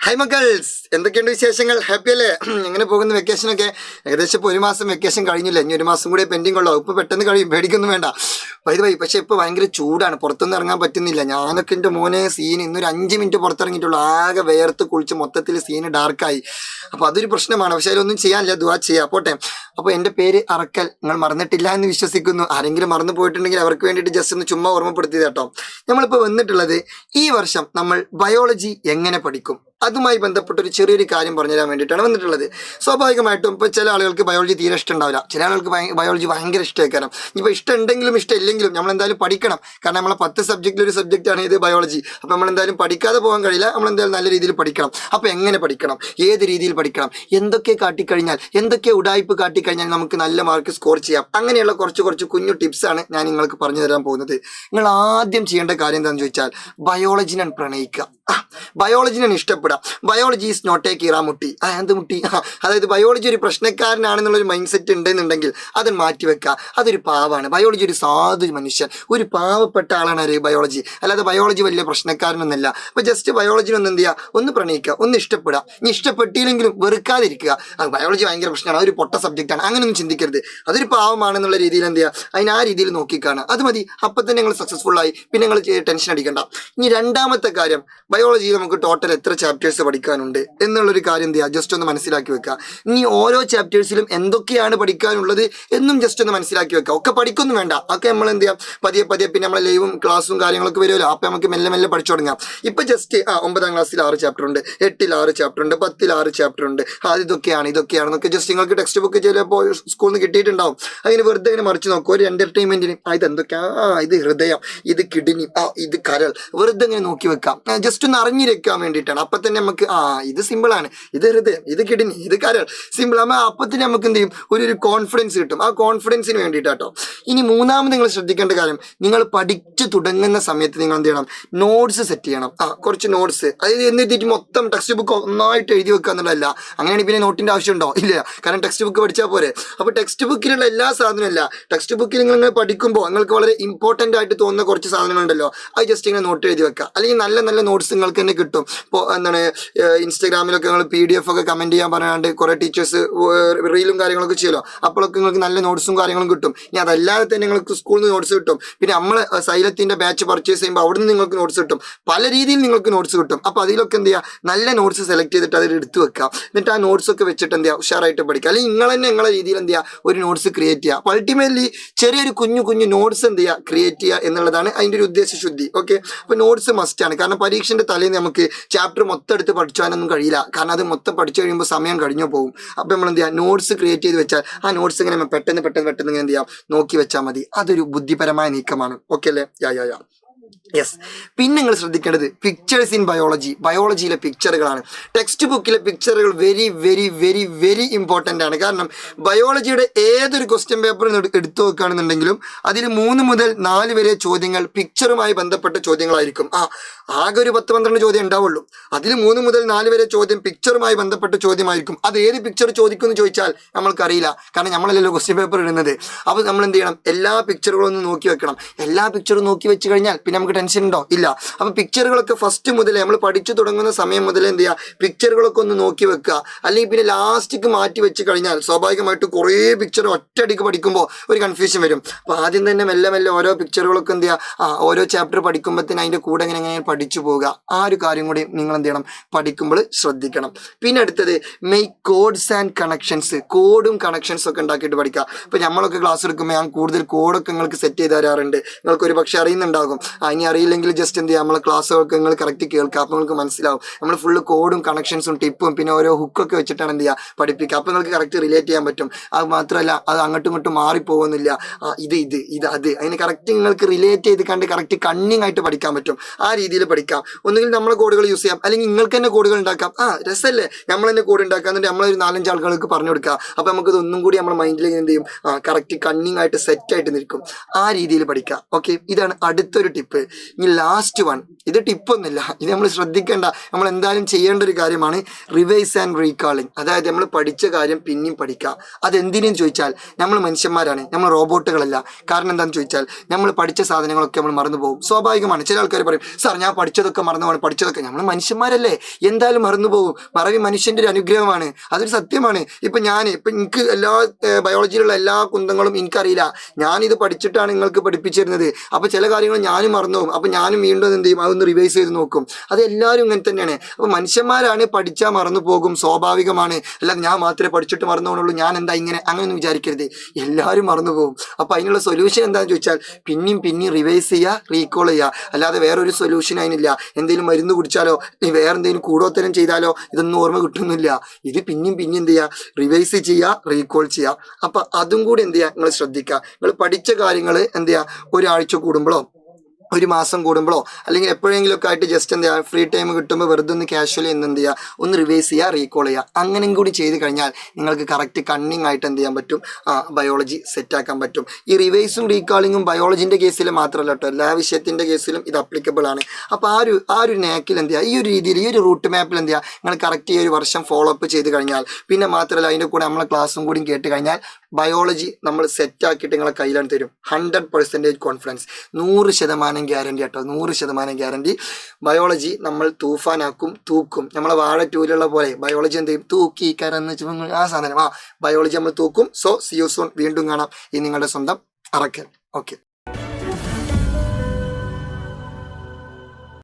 Hi മക്കൾസ്, എന്തൊക്കെയുണ്ട് വിശേഷങ്ങൾ? Happy അല്ലേ? എങ്ങനെ പോകുന്നു വെക്കേഷനൊക്കെ? ഏകദേശം ഇപ്പോൾ ഒരു മാസം വെക്കേഷൻ കഴിഞ്ഞില്ല, ഇനി ഒരു മാസം കൂടി പെൻഡിങ് ഉള്ളൂ. ഇപ്പോൾ പെട്ടെന്ന് കഴിയും, പേടിക്കൊന്നും വേണ്ട. പക്ഷേ ഇപ്പോൾ ഭയങ്കര ചൂടാണ്, പുറത്തൊന്നും ഇറങ്ങാൻ പറ്റുന്നില്ല. ഞാനൊക്കെ എൻ്റെ മോനെ സീൻ ഇന്നൊരു 5 മിനിറ്റ് പുറത്തിറങ്ങിയിട്ടുള്ളൂ, ആകെ വേർത്ത് കുളിച്ച് മൊത്തത്തിൽ സീന് ഡാർക്കായി. അപ്പോൾ അതൊരു പ്രശ്നമാണ്. പക്ഷേ അതിലൊന്നും ചെയ്യാനില്ല, ദുആ ചെയ്യാം. പോട്ടെ. അപ്പോൾ എൻ്റെ പേര് അറക്കൽ, നിങ്ങൾ മറന്നിട്ടില്ല എന്ന് വിശ്വസിക്കുന്നു. ആരെങ്കിലും മറന്നു പോയിട്ടുണ്ടെങ്കിൽ അവർക്ക് വേണ്ടിയിട്ട് ജസ്റ്റ് ഒന്ന് ചുമ്മാ ഓർമ്മപ്പെടുത്തിയത് കേട്ടോ. നമ്മളിപ്പോൾ വന്നിട്ടുള്ളത് ഈ വർഷം നമ്മൾ ബയോളജി എങ്ങനെ പഠിക്കും അതുമായി ബന്ധപ്പെട്ട ഒരു ചെറിയൊരു കാര്യം പറഞ്ഞു തരാൻ വേണ്ടിയിട്ടാണ് വന്നിട്ടുള്ളത്. സ്വാഭാവികമായിട്ടും ഇപ്പോൾ ചില ആളുകൾക്ക് ബയോളജി തീരെ ഇഷ്ടമുണ്ടാവില്ല, ചില ആളുകൾക്ക് ബയോളജി ഭയങ്കര ഇഷ്ടമായിരിക്കണം. ഇപ്പോൾ ഇഷ്ടമുണ്ടെങ്കിലും ഇഷ്ടമില്ലെങ്കിലും നമ്മളെന്തായാലും പഠിക്കണം. കാരണം നമ്മളെ 10 സബ്ജക്റ്റിൽ ഒരു സബ്ജക്റ്റാണ് ഇത് ബയോളജി. അപ്പോൾ നമ്മളെന്തായാലും പഠിക്കാതെ പോകാൻ കഴിയില്ല, നമ്മളെന്തായാലും നല്ല രീതിയിൽ പഠിക്കണം. അപ്പോൾ എങ്ങനെ പഠിക്കണം, ഏത് രീതിയിൽ പഠിക്കണം, എന്തൊക്കെ കാട്ടിക്കഴിഞ്ഞാൽ, എന്തൊക്കെ ഉടായ്പ് കാട്ടിക്കഴിഞ്ഞാൽ നമുക്ക് നല്ല മാർക്ക് സ്കോർ ചെയ്യാം, അങ്ങനെയുള്ള കുറച്ച് കുഞ്ഞു ടിപ്സാണ് ഞാൻ നിങ്ങൾക്ക് പറഞ്ഞു തരാൻ പോകുന്നത്. നിങ്ങൾ ആദ്യം ചെയ്യേണ്ട കാര്യം എന്താണെന്ന് ചോദിച്ചാൽ ബയോളജിനെ പ്രണയിക്കുക, ബയോളജിനെ ഇഷ്ടപ്പെടുക. ബയോളജി ഈസ് നോട്ട് എ കീറാമുട്ടി. എന്ത് മുട്ടി? അതായത് ബയോളജി ഒരു പ്രശ്നക്കാരനാണെന്നുള്ളൊരു മൈൻഡ് സെറ്റ് ഉണ്ടെന്നുണ്ടെങ്കിൽ അത് മാറ്റിവെക്കുക. അതൊരു പാവാണ്. ബയോളജി ഒരു സാധു മനുഷ്യൻ, ഒരു പാവപ്പെട്ട ആളാണ് ഒരു ബയോളജി. അല്ലാതെ ബയോളജി വലിയ പ്രശ്നക്കാരനൊന്നല്ല. അപ്പോൾ ജസ്റ്റ് ബയോളജിനെ ഒന്ന് എന്ത് ചെയ്യുക, ഒന്ന് പ്രണയിക്കുക, ഒന്ന് ഇഷ്ടപ്പെടുക. ഇനി ഇഷ്ടപ്പെട്ടില്ലെങ്കിലും വെറുക്കാതിരിക്കുക. ബയോളജി ഭയങ്കര പ്രശ്നമാണ്, അതൊരു പൊട്ട സബ്ജക്റ്റാണ്, അങ്ങനെയൊന്നും ചിന്തിക്കരുത്. അതൊരു പാവമാണെന്നുള്ള രീതിയിൽ എന്ത് ചെയ്യുക, അതിന് ആ രീതിയിൽ നോക്കിക്കാണുക. അത് മതി. അപ്പം തന്നെ നിങ്ങൾ സക്സസ്ഫുൾ ആയി. പിന്നെ നിങ്ങൾ ടെൻഷൻ അടിക്കണ്ട. ഇനി രണ്ടാമത്തെ കാര്യം, ബയോളജിയിൽ നമുക്ക് ടോട്ടൽ എത്ര ചാപ്റ്റേഴ്സ് പഠിക്കാനുണ്ട് എന്നുള്ളൊരു കാര്യം എന്ത് ചെയ്യുക, ജസ്റ്റ് ഒന്ന് മനസ്സിലാക്കി വെക്കുക. ഇനി ഓരോ ചാപ്റ്റേഴ്സിലും എന്തൊക്കെയാണ് പഠിക്കാനുള്ളത് എന്നും ജസ്റ്റ് ഒന്ന് മനസ്സിലാക്കി വെക്കുക. ഒക്കെ പഠിക്കൊന്നും വേണ്ട, ഒക്കെ നമ്മൾ എന്ത് ചെയ്യാം, പതിയെ പിന്നെ നമ്മളെ ലൈവും ക്ലാസ്സും കാര്യങ്ങളൊക്കെ വരുമല്ലോ, അപ്പം നമുക്ക് മെല്ലെ പഠിച്ചു തുടങ്ങാം. ഇപ്പം ജസ്റ്റ് 9ാം ക്ലാസ്സിൽ 6 ചാപ്റ്റർ ഉണ്ട്, 8ൽ 6 ചാപ്റ്റർ ഉണ്ട്, 10ൽ 6 ചാപ്റ്റർ ഉണ്ട്. ഇതൊക്കെയാണെന്നൊക്കെ ജസ്റ്റ് നിങ്ങൾക്ക് ടെക്സ്റ്റ് ബുക്ക് ചിലപ്പോൾ സ്കൂളിൽ നിന്ന് കിട്ടിയിട്ടുണ്ടാവും. അതിന് വെറുതെ ഇങ്ങനെ മറിച്ച് നോക്കും, ഒരു എൻ്റർടൈൻമെൻറ്റിന്. ഇതെന്തൊക്കെയാ, ഇത് ഹൃദയം, ഇത് കിഡ്നി, ഇത് കരൾ, വെറുതെ ഇങ്ങനെ നോക്കി വെക്കാം, ജസ്റ്റ് ഒന്ന് അറിഞ്ഞിരിക്കാൻ വേണ്ടിയിട്ടാണ്. അപ്പം തന്നെ നമുക്ക് ഇത് സിമ്പിളാണ്, ഇത് ഹൃദയം, ഇത് കിഡ്നി, ഇത് കരൾ, സിമ്പിൾ ആകുമ്പോൾ അപ്പം തന്നെ നമുക്ക് എന്ത് ചെയ്യും, ഒരു കോൺഫിഡൻസ് കിട്ടും. ആ കോൺഫിഡൻസിന് വേണ്ടിയിട്ടാട്ടോ. ഇനി മൂന്നാമത് നിങ്ങൾ ശ്രദ്ധിക്കേണ്ട കാര്യം, നിങ്ങൾ പഠിച്ചു തുടങ്ങുന്ന സമയത്ത് നിങ്ങൾ എന്ത് ചെയ്യണം, നോട്ട്സ് സെറ്റ് ചെയ്യണം. കുറച്ച് നോട്ട്സ്, അതായത് എന്നിട്ട് മൊത്തം ടെക്സ്റ്റ് ബുക്ക് ഒന്നായിട്ട് എഴുതി വെക്കുക എന്നുള്ളതല്ല. അങ്ങനെയാണെങ്കിൽ പിന്നെ നോട്ടിൻ്റെ ആവശ്യമുണ്ടോ? ഇല്ല, കാരണം ടെക്സ്റ്റ് ബുക്ക് പഠിച്ചാൽ പോരെ. അപ്പോൾ ടെക്സ്റ്റ് ബുക്കിലുള്ള എല്ലാ സാധനമല്ല, ടെക്സ്റ്റ് ബുക്കിൽ നിങ്ങൾ പഠിക്കുമ്പോൾ നിങ്ങൾക്ക് വളരെ ഇമ്പോർട്ടൻ്റ് ആയിട്ട് തോന്നുന്ന കുറച്ച് സാധനങ്ങളുണ്ടല്ലോ, അത് ജസ്റ്റ് ഇങ്ങനെ നോട്ട് എഴുതി വെക്കുക. അല്ലെങ്കിൽ നല്ല നോട്ട്സ് നിങ്ങൾക്ക് തന്നെ കിട്ടും. ഇപ്പോൾ എന്താണ്, ഇൻസ്റ്റാഗ്രാമിലൊക്കെ നിങ്ങൾ PDF ഒക്കെ കമൻറ്റ് ചെയ്യാൻ പറയാണ്ട് കുറേ ടീച്ചേഴ്സ് റീലും കാര്യങ്ങളൊക്കെ ചെയ്യുമല്ലോ, അപ്പോഴൊക്കെ നിങ്ങൾക്ക് നല്ല നോട്ട്സും കാര്യങ്ങളും കിട്ടും. ഇനി അതല്ലാതെ തന്നെ നിങ്ങൾക്ക് സ്കൂളിൽ നിന്ന് നോട്ട്സ് കിട്ടും. പിന്നെ നമ്മൾ സൈലത്തിൻ്റെ ബാച്ച് പർച്ചേസ് ചെയ്യുമ്പോൾ അവിടെ നിന്ന് നിങ്ങൾക്ക് നോട്ട്സ് കിട്ടും, പല രീതിയിൽ നിങ്ങൾക്ക് നോട്ട്സ് കിട്ടും. അപ്പോൾ അതിലൊക്കെ എന്ത് ചെയ്യുക, നല്ല നോട്ട്സ് സെലക്ട് ചെയ്തിട്ട് അതിൽ എടുത്ത് വെക്കുക. എന്നിട്ട് ആ നോട്ട്സ് ഒക്കെ വെച്ചിട്ട് എന്ത് ചെയ്യുക, ഉഷാറായിട്ട് പഠിക്കുക. അല്ലെങ്കിൽ നിങ്ങൾ തന്നെ നിങ്ങളെ രീതിയിൽ എന്ത് ചെയ്യുക, ഒരു നോട്ട്സ് ക്രിയേറ്റ് ചെയ്യുക. അപ്പോൾ അൾട്ടിമേറ്റ്ലി ചെറിയൊരു കുഞ്ഞു നോട്ട്സ് എന്ത് ചെയ്യുക, ക്രിയേറ്റ് ചെയ്യുക എന്നുള്ളതാണ് അതിൻ്റെ ഒരു ഉദ്ദേശശുദ്ധി. ഓക്കെ, അപ്പോൾ നോട്ട്സ് മസ്റ്റാണ്. കാരണം പരീക്ഷൻ്റെ തലേന്ന് നമുക്ക് ചാപ്റ്റർ മൊത്തം എടുത്ത് പഠിച്ചാനൊന്നും കഴിയില്ല, കാരണം അത് മൊത്തം പഠിച്ചു കഴിയുമ്പോൾ സമയം കഴിഞ്ഞു പോകും. അപ്പോൾ നമ്മൾ എന്ത് ചെയ്യുക, നോട്ട്സ് ക്രിയേറ്റ് ചെയ്ത് വെച്ചാൽ ആ നോട്ട്സ് ഇങ്ങനെ പെട്ടെന്ന് ഇങ്ങനെ എന്ത് ചെയ്യാം, നോക്കി വെച്ചാൽ മതി. അതൊരു ബുദ്ധിപരമായ നീക്കമാണ്. ഓക്കെ അല്ലേ? യെസ്. പിന്നെ നിങ്ങൾ ശ്രദ്ധിക്കേണ്ടത് പിക്ചേഴ്സ് ഇൻ ബയോളജിയിലെ പിക്ചറുകളാണ്. ടെക്സ്റ്റ് ബുക്കിലെ പിക്ചറുകൾ very very very very important ആണ്. കാരണം ബയോളജിയുടെ ഏതൊരു ക്വസ്റ്റ്യൻ പേപ്പർ എടുത്തു വെക്കുകയാണെന്നുണ്ടെങ്കിലും അതിൽ 3 മുതൽ 4 വരെ ചോദ്യങ്ങൾ പിക്ചറുമായി ബന്ധപ്പെട്ട ചോദ്യങ്ങളായിരിക്കും. ആകെ ഒരു 10-12 ചോദ്യം ഉണ്ടാവുള്ളൂ. അതിൽ 3 മുതൽ 4 വരെ ചോദ്യം പിക്ചറുമായി ബന്ധപ്പെട്ട ചോദ്യമായിരിക്കും. അത് ഏത് പിക്ചർ ചോദിക്കുമെന്ന് ചോദിച്ചാൽ നമ്മൾക്കറിയില്ല, കാരണം നമ്മളല്ലല്ലോ ക്വസ്റ്റ്യൻ പേപ്പർ ഇടുന്നത്. അപ്പോൾ നമ്മൾ എന്ത് ചെയ്യണം, എല്ലാ പിക്ചറുകളും ഒന്ന് നോക്കി വെക്കണം. എല്ലാ പിക്ചറും നോക്കി വെച്ച് കഴിഞ്ഞാൽ പിന്നെ നമുക്ക് ടെൻഷൻ ഉണ്ടോ? ഇല്ല. അപ്പോൾ പിക്ചറുകളൊക്കെ ഫസ്റ്റ് മുതലേ നമ്മൾ പഠിച്ചു തുടങ്ങുന്ന സമയം മുതലേ എന്ത് ചെയ്യുക, പിക്ചറുകളൊക്കെ ഒന്ന് നോക്കി വെക്കുക. അല്ലെങ്കിൽ പിന്നെ ലാസ്റ്റിക്ക് മാറ്റി വെച്ച് കഴിഞ്ഞാൽ സ്വാഭാവികമായിട്ട് കുറേ പിക്ചർ ഒറ്റയടിക്ക് പഠിക്കുമ്പോൾ ഒരു കൺഫ്യൂഷൻ വരും. അപ്പോൾ ആദ്യം തന്നെ മെല്ലെ ഓരോ പിക്ചറുകളൊക്കെ എന്ത് ചെയ്യുക, ഓരോ ചാപ്റ്റർ പഠിക്കുമ്പോഴത്തേന് അതിൻ്റെ കൂടെ എങ്ങനെ പഠിച്ചു പോവുക. ആ ഒരു കാര്യം കൂടി നിങ്ങൾ എന്ത് ചെയ്യണം, പഠിക്കുമ്പോൾ ശ്രദ്ധിക്കണം. പിന്നെ അടുത്തത് മെയ്ക്ക് കോഡ്സ് ആൻഡ് കണക്ഷൻസ്. കോഡും കണക്ഷൻസും ഒക്കെ ഉണ്ടാക്കിയിട്ട് പഠിക്കുക. ഇപ്പോൾ നമ്മളൊക്കെ ക്ലാസ് എടുക്കുമ്പോൾ ഞാൻ കൂടുതൽ കോഡൊക്കെ നിങ്ങൾക്ക് സെറ്റ് ചെയ്ത് തരാറുണ്ട്. നിങ്ങൾക്ക് ഒരു പക്ഷേ അറിയുന്നുണ്ടാകും. ഇനി അറിയില്ലെങ്കിൽ ജസ്റ്റ് എന്ത് ചെയ്യുക, നമ്മളെ ക്ലാസ്സുകളൊക്കെ നിങ്ങൾ കറക്റ്റ് കേൾക്കുക. അപ്പോൾ നിങ്ങൾക്ക് മനസ്സിലാവും. നമ്മൾ ഫുള്ള് കോഡും കണക്ഷൻസും ടിപ്പും പിന്നെ ഓരോ ഹുക്കൊക്കെ വെച്ചിട്ടാണ് എന്ത് ചെയ്യുക, പഠിപ്പിക്കുക. അപ്പോൾ നിങ്ങൾക്ക് കറക്റ്റ് റിലേറ്റ് ചെയ്യാൻ പറ്റും. അത് മാത്രമല്ല അത് അങ്ങോട്ടും ഇങ്ങോട്ടും മാറിപ്പോകുന്നില്ല. ഇത് അത് അതിന് കറക്റ്റ് നിങ്ങൾക്ക് റിലേറ്റ് ചെയ്ത് കണ്ട് കറക്റ്റ് കണ്ണിങ് ആയിട്ട് പഠിക്കാൻ പറ്റും. ആ രീതിയിൽ പഠിക്കാം. ഒന്നുകിൽ നമ്മളെ കോഡുകൾ യൂസ് ചെയ്യാം, അല്ലെങ്കിൽ നിങ്ങൾക്ക് തന്നെ കോഡുകൾ ഉണ്ടാക്കാം. രസമല്ലേ, നമ്മൾ തന്നെ കോഡ് ഉണ്ടാക്കുക, എന്നിട്ട് നമ്മളൊരു 4-5 ആളുകൾക്ക് പറഞ്ഞു കൊടുക്കുക. അപ്പോൾ നമുക്കത് ഒന്നും കൂടി നമ്മുടെ മൈൻഡിൽ എന്ത് ചെയ്യും, കറക്റ്റ് കണ്ണിങ് ആയിട്ട് സെറ്റായിട്ട് നിൽക്കും. ആ രീതിയിൽ പഠിക്കുക. ഓക്കെ, ഇതാണ് അടുത്തൊരു ടിപ്പ്. ടിപ്പ്. ഇനി ലാസ്റ്റ് വൺ, ഇത് ടിപ്പൊന്നുമില്ല, ഇത് നമ്മൾ ശ്രദ്ധിക്കേണ്ട, നമ്മൾ എന്തായാലും ചെയ്യേണ്ട ഒരു കാര്യമാണ് റിവൈസ് ആൻഡ് റീകാളിങ്. അതായത് നമ്മൾ പഠിച്ച കാര്യം പിന്നെയും പഠിക്കുക. അതെന്തിനെന്ന് ചോദിച്ചാൽ നമ്മൾ മനുഷ്യന്മാരാണ്, നമ്മൾ റോബോട്ടുകളല്ല. കാരണം എന്താണെന്ന് ചോദിച്ചാൽ നമ്മൾ പഠിച്ച സാധനങ്ങളൊക്കെ നമ്മൾ മറന്നു പോകും, സ്വാഭാവികമാണ്. ചില ആൾക്കാർ പറയും സാർ ഞാൻ പഠിച്ചതൊക്കെ മറന്നു പോകണം, പഠിച്ചതൊക്കെ, നമ്മൾ മനുഷ്യന്മാരല്ലേ, എന്തായാലും മറന്നു പോകും. മറവി മനുഷ്യൻ്റെ ഒരു അനുഗ്രഹമാണ്, അതൊരു സത്യമാണ്. ഇപ്പം എനിക്ക് എല്ലാ ബയോളജിയിലുള്ള എല്ലാ കുന്തങ്ങളും എനിക്കറിയില്ല, ഞാനിത് പഠിച്ചിട്ടാണ് നിങ്ങൾക്ക് പഠിപ്പിച്ചു തരുന്നത്. അപ്പോൾ ചില കാര്യങ്ങൾ ഞാനും മറന്നു പോകും. അപ്പോൾ ഞാനും വീണ്ടും എന്ത് ചെയ്യും, അതൊന്ന് റിവൈസ് ചെയ്ത് നോക്കും. അത് എല്ലാവരും ഇങ്ങനെ തന്നെയാണ്. അപ്പോൾ മനുഷ്യന്മാരാണ്, പഠിച്ചാൽ മറന്നു പോകും, സ്വാഭാവികമാണ്. അല്ലാതെ ഞാൻ മാത്രമേ പഠിച്ചിട്ട് മറന്നു പോകുന്നുള്ളൂ, ഞാൻ എന്താ ഇങ്ങനെ, അങ്ങനെയൊന്നും വിചാരിക്കരുത്, എല്ലാവരും മറന്നു പോകും. അപ്പോൾ അതിനുള്ള സൊല്യൂഷൻ എന്താണെന്ന് ചോദിച്ചാൽ പിന്നെയും റിവൈസ് ചെയ്യുക, റീകോൾ ചെയ്യുക. അല്ലാതെ വേറൊരു സൊല്യൂഷൻ അതിനില്ല. എന്തെങ്കിലും മരുന്ന് കുടിച്ചാലോ വേറെ എന്തെങ്കിലും കൂടോത്തരം ചെയ്താലോ ഇതൊന്നും ഓർമ്മ കിട്ടുന്നില്ല. ഇത് പിന്നെയും എന്ത് ചെയ്യുക, റിവൈസ് ചെയ്യുക, റീകോൾ ചെയ്യുക. അപ്പം അതും കൂടി എന്ത് ചെയ്യുക, നിങ്ങൾ ശ്രദ്ധിക്കുക. നിങ്ങൾ പഠിച്ച കാര്യങ്ങൾ എന്ത് ചെയ്യുക, ഒരാഴ്ച കൂടുമ്പോഴോ ഒരു മാസം കൂടുമ്പോഴോ അല്ലെങ്കിൽ എപ്പോഴെങ്കിലും ഒക്കെ ആയിട്ട് ജസ്റ്റ് എന്താ ഫ്രീ ടൈം കിട്ടുമ്പോൾ വെറുതെ ഒന്ന് കാഷ്വലി എന്ത് ചെയ്യുക, ഒന്ന് റിവൈസ് ചെയ്യുക, റീകോൾ ചെയ്യുക. അങ്ങനെയും കൂടി ചെയ്ത് കഴിഞ്ഞാൽ നിങ്ങൾക്ക് കറക്റ്റ് കണ്ണിങ് ആയിട്ട് എന്ത് ചെയ്യാൻ പറ്റും, ബയോളജി സെറ്റാക്കാൻ പറ്റും. ഈ റിവൈസും റീകാളിങ്ങും ബയോളജിൻ്റെ കേസിൽ മാത്രമല്ല കേട്ടോ, എല്ലാ വിഷയത്തിൻ്റെ കേസിലും ഇത് അപ്ലിക്കബിൾ ആണ്. അപ്പോൾ ആ ഒരു നാക്കിൽ എന്ത് ചെയ്യുക, ഈ ഒരു രീതിയിൽ ഈ ഒരു റൂട്ട് മാപ്പിൽ എന്ത് ചെയ്യുക, നിങ്ങൾ കറക്റ്റ് ഈ ഒരു വർഷം ഫോളോ അപ്പ് ചെയ്ത് കഴിഞ്ഞാൽ, പിന്നെ മാത്രമല്ല അതിൻ്റെ കൂടെ നമ്മളെ ക്ലാസ്സും കൂടി കേട്ട് കഴിഞ്ഞാൽ ബയോളജി നമ്മൾ സെറ്റാക്കിയിട്ട് നിങ്ങളെ കയ്യിലാണ് തരും. 100% കോൺഫിഡൻസ്, 100% ഗ്യാരണ്ടി കേട്ടോ, 100% ഗ്യാരണ്ടി. ബയോളജി നമ്മൾ തൂഫാനാക്കും, തൂക്കും. നമ്മളെ വാഴ ടൂലുള്ള പോലെ ബയോളജി എന്ത് ചെയ്യും, തൂക്കി കരന്ന് ആ സാധനം, ബയോളജി നമ്മൾ തൂക്കും. സോ സി യു സൂൺ, വീണ്ടും കാണാം ഈ നിങ്ങളുടെ സ്വന്തം അറക്കൽ. ഓക്കെ.